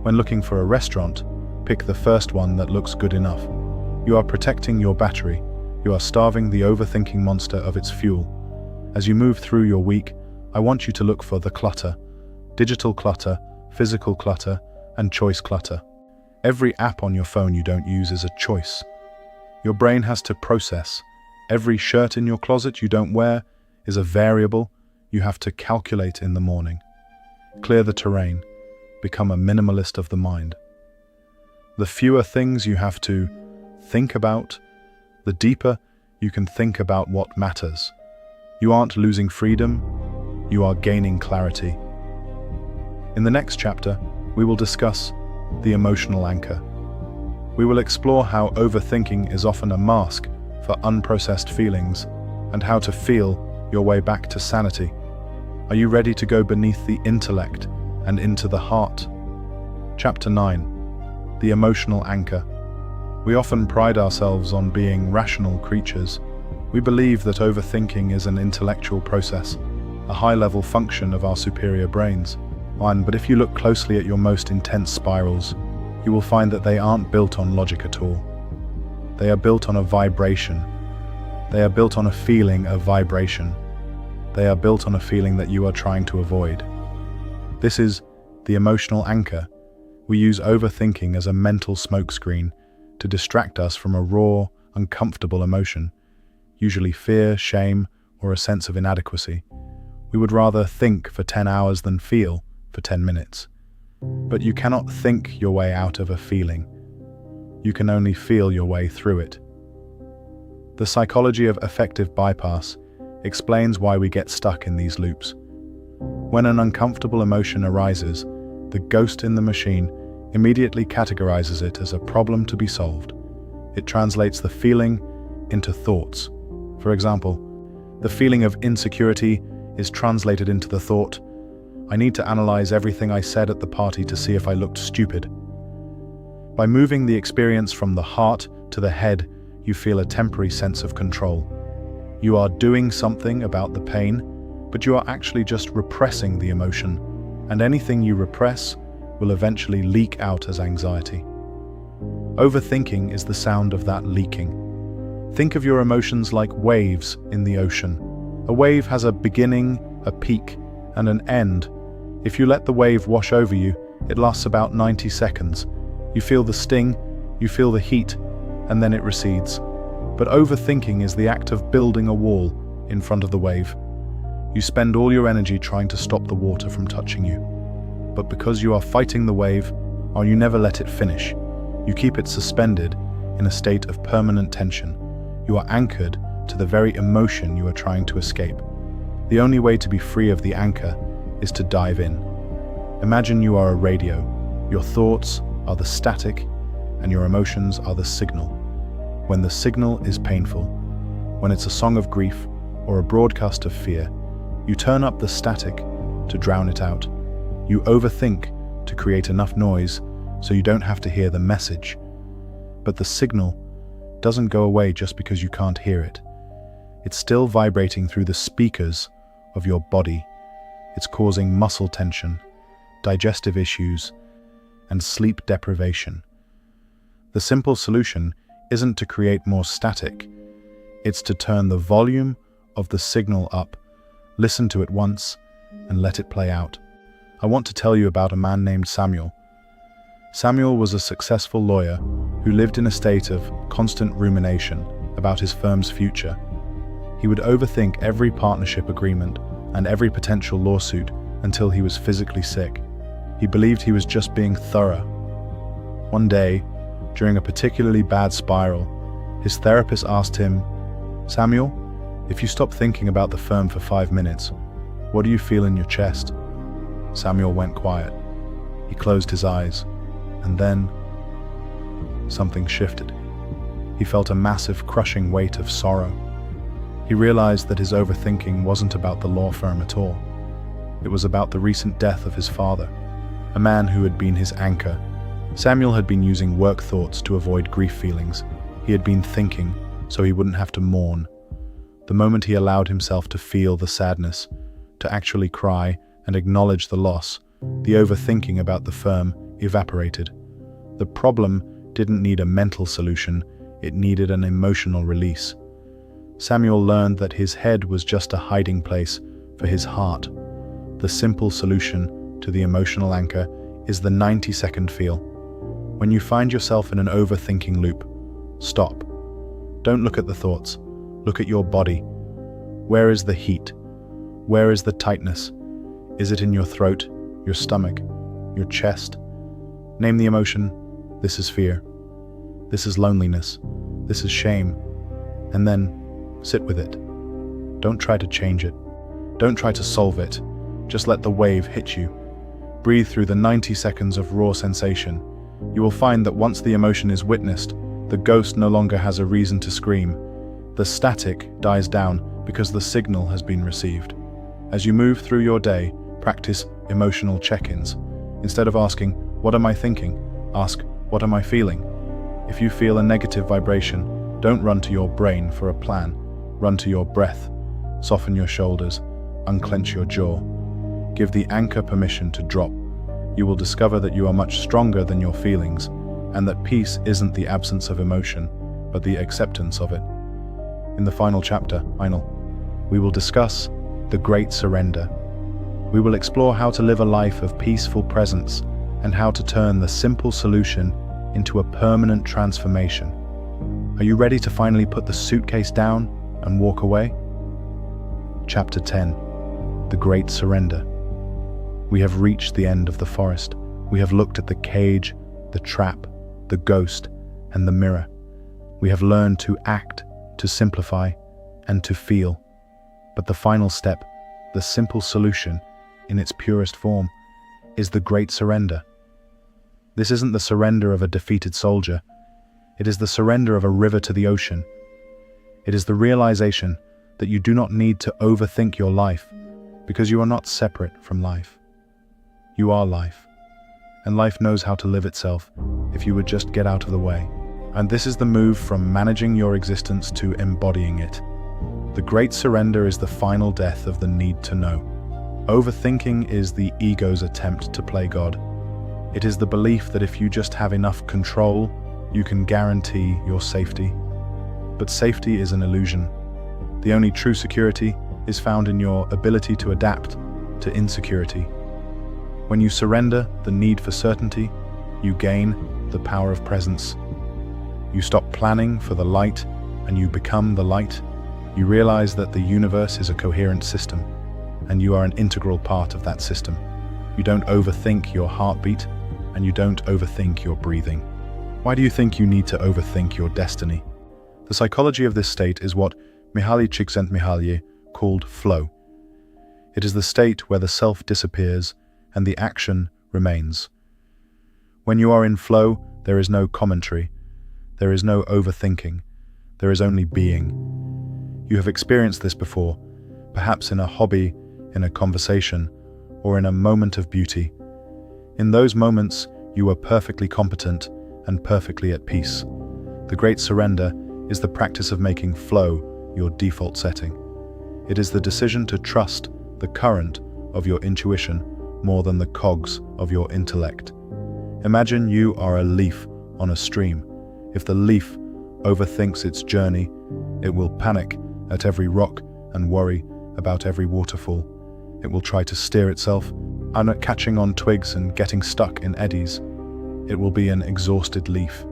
When looking for a restaurant, pick the first one that looks good enough. You are protecting your battery. You are starving the overthinking monster of its fuel. As you move through your week, I want you to look for the clutter. Digital clutter, physical clutter, and choice clutter. Every app on your phone you don't use is a choice. Your brain has to process. Every shirt in your closet you don't wear is a variable you have to calculate in the morning. Clear the terrain. Become a minimalist of the mind. The fewer things you have to think about, the deeper you can think about what matters. You aren't losing freedom, you are gaining clarity. In the next chapter, we will discuss the emotional anchor. We will explore how overthinking is often a mask for unprocessed feelings and how to feel your way back to sanity. Are you ready to go beneath the intellect and into the heart? Chapter 9. The emotional anchor. We often pride ourselves on being rational creatures. We believe that overthinking is an intellectual process, a high-level function of our superior brains. But if you look closely at your most intense spirals, you will find that they aren't built on logic at all. They are built on a vibration. They are built on a feeling of vibration. They are built on a feeling that you are trying to avoid. This is the emotional anchor. We use overthinking as a mental smokescreen to distract us from a raw, uncomfortable emotion, usually fear, shame, or a sense of inadequacy. We would rather think for 10 hours than feel for 10 minutes. But you cannot think your way out of a feeling. You can only feel your way through it. The psychology of affective bypass explains why we get stuck in these loops. When an uncomfortable emotion arises, the ghost in the machine immediately categorizes it as a problem to be solved. It translates the feeling into thoughts. For example, the feeling of insecurity is translated into the thought, "I need to analyze everything I said at the party to see if I looked stupid." By moving the experience from the heart to the head, you feel a temporary sense of control. You are doing something about the pain, but you are actually just repressing the emotion, and anything you repress will eventually leak out as anxiety. Overthinking is the sound of that leaking. Think of your emotions like waves in the ocean. A wave has a beginning, a peak, and an end. If you let the wave wash over you, it lasts about 90 seconds. You feel the sting, you feel the heat, and then it recedes. But overthinking is the act of building a wall in front of the wave. You spend all your energy trying to stop the water from touching you. But because you are fighting the wave, or you never let it finish, you keep it suspended in a state of permanent tension. You are anchored to the very emotion you are trying to escape. The only way to be free of the anchor is to dive in. Imagine you are a radio. Your thoughts are the static, and your emotions are the signal. When the signal is painful, when it's a song of grief or a broadcast of fear, you turn up the static to drown it out. You overthink to create enough noise so you don't have to hear the message. But the signal doesn't go away just because you can't hear it. It's still vibrating through the speakers of your body. It's causing muscle tension, digestive issues, and sleep deprivation. The simple solution isn't to create more static. It's to turn the volume of the signal up, listen to it once, and let it play out. I want to tell you about a man named Samuel. Samuel was a successful lawyer who lived in a state of constant rumination about his firm's future. He would overthink every partnership agreement and every potential lawsuit until he was physically sick. He believed he was just being thorough. One day, during a particularly bad spiral, his therapist asked him, "Samuel, if you stop thinking about the firm for 5 minutes, what do you feel in your chest?" Samuel went quiet. He closed his eyes, and then something shifted. He felt a massive, crushing weight of sorrow. He realized that his overthinking wasn't about the law firm at all. It was about the recent death of his father, a man who had been his anchor. Samuel had been using work thoughts to avoid grief feelings. He had been thinking so he wouldn't have to mourn. The moment he allowed himself to feel the sadness, to actually cry and acknowledge the loss, the overthinking about the firm evaporated. The problem didn't need a mental solution, it needed an emotional release. Samuel learned that his head was just a hiding place for his heart. The simple solution to the emotional anchor is the 90-second feel. When you find yourself in an overthinking loop, stop. Don't look at the thoughts. Look at your body. Where is the heat? Where is the tightness? Is it in your throat, your stomach, your chest? Name the emotion. This is fear. This is loneliness. This is shame. And then sit with it. Don't try to change it. Don't try to solve it. Just let the wave hit you. Breathe through the 90 seconds of raw sensation. You will find that once the emotion is witnessed, the ghost no longer has a reason to scream. The static dies down because the signal has been received. As you move through your day, practice emotional check-ins. Instead of asking, "What am I thinking?" ask, "What am I feeling?" If you feel a negative vibration, don't run to your brain for a plan. Run to your breath. Soften your shoulders. Unclench your jaw. Give the anchor permission to drop. You will discover that you are much stronger than your feelings, and that peace isn't the absence of emotion, but the acceptance of it. In the final chapter, we will discuss the Great Surrender. We will explore how to live a life of peaceful presence and how to turn the simple solution into a permanent transformation. Are you ready to finally put the suitcase down and walk away? Chapter 10. The Great Surrender. We have reached the end of the forest. We have looked at the cage, the trap, the ghost, and the mirror. We have learned to act, to simplify, and to feel. But the final step, the simple solution, in its purest form, is the Great Surrender. This isn't the surrender of a defeated soldier. It is the surrender of a river to the ocean. It is the realization that you do not need to overthink your life, because you are not separate from life. You are life, and life knows how to live itself if you would just get out of the way. And this is the move from managing your existence to embodying it. The Great Surrender is the final death of the need to know. Overthinking is the ego's attempt to play God. It is the belief that if you just have enough control, you can guarantee your safety. But safety is an illusion. The only true security is found in your ability to adapt to insecurity. When you surrender the need for certainty, you gain the power of presence. You stop planning for the light and you become the light. You realize that the universe is a coherent system and you are an integral part of that system. You don't overthink your heartbeat and you don't overthink your breathing. Why do you think you need to overthink your destiny? The psychology of this state is what Mihaly Csikszentmihalyi called flow. It is the state where the self disappears and the action remains. When you are in flow, there is no commentary, there is no overthinking, there is only being. You have experienced this before, perhaps in a hobby, in a conversation, or in a moment of beauty. In those moments, you are perfectly competent and perfectly at peace. The Great Surrender is the practice of making flow your default setting. It is the decision to trust the current of your intuition more than the cogs of your intellect. Imagine you are a leaf on a stream. If the leaf overthinks its journey, it will panic at every rock and worry about every waterfall. It will try to steer itself, and catching on twigs and getting stuck in eddies. It will be an exhausted leaf.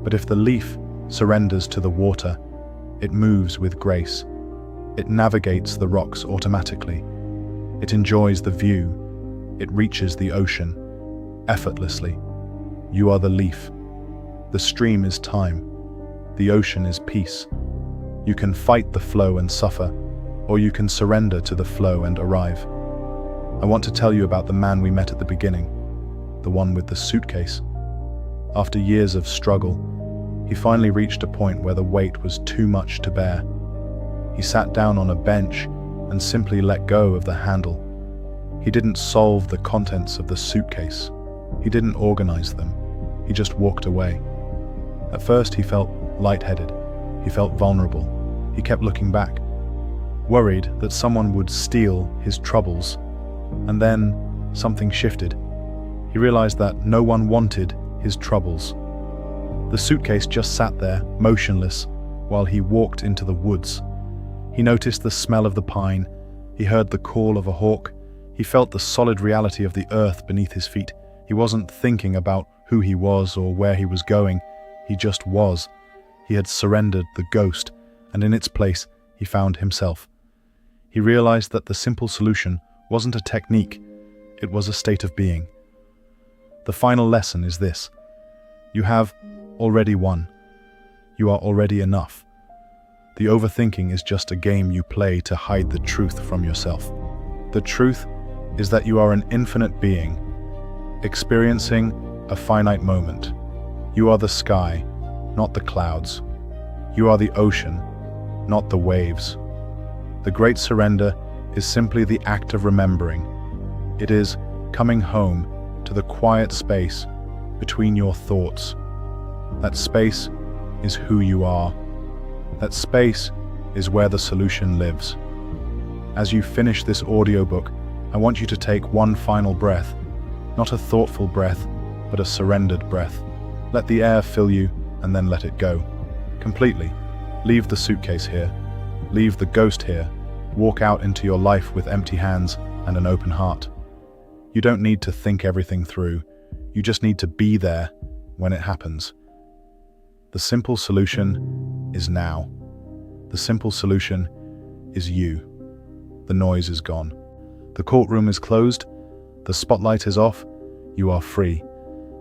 But if the leaf surrenders to the water, it moves with grace. It navigates the rocks automatically. It enjoys the view. It reaches the ocean effortlessly. You are the leaf. The stream is time. The ocean is peace. You can fight the flow and suffer, or you can surrender to the flow and arrive. I want to tell you about the man we met at the beginning, the one with the suitcase. After years of struggle, he finally reached a point where the weight was too much to bear. He sat down on a bench and simply let go of the handle. He didn't solve the contents of the suitcase. He didn't organize them. He just walked away. At first, he felt lightheaded. He felt vulnerable. He kept looking back, worried that someone would steal his troubles. And then something shifted. He realized that no one wanted his troubles. The suitcase just sat there, motionless, while he walked into the woods. He noticed the smell of the pine. He heard the call of a hawk. He felt the solid reality of the earth beneath his feet. He wasn't thinking about who he was or where he was going. He just was. He had surrendered the ghost, and in its place, he found himself. He realized that the simple solution wasn't a technique, it was a state of being. The final lesson is this: you have already won. You are already enough. The overthinking is just a game you play to hide the truth from yourself. The truth is that you are an infinite being, experiencing a finite moment. You are the sky, not the clouds. You are the ocean, not the waves. The great surrender is simply the act of remembering. It is coming home to the quiet space between your thoughts. That space is who you are. That space is where the solution lives. As you finish this audiobook, I want you to take one final breath, not a thoughtful breath, but a surrendered breath. Let the air fill you and then let it go. Completely. Leave the suitcase here. Leave the ghost here. Walk out into your life with empty hands and an open heart. You don't need to think everything through. You just need to be there when it happens. The simple solution is now. The simple solution is you. The noise is gone. The courtroom is closed. The spotlight is off. You are free.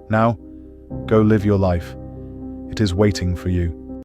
Now, go live your life. It is waiting for you.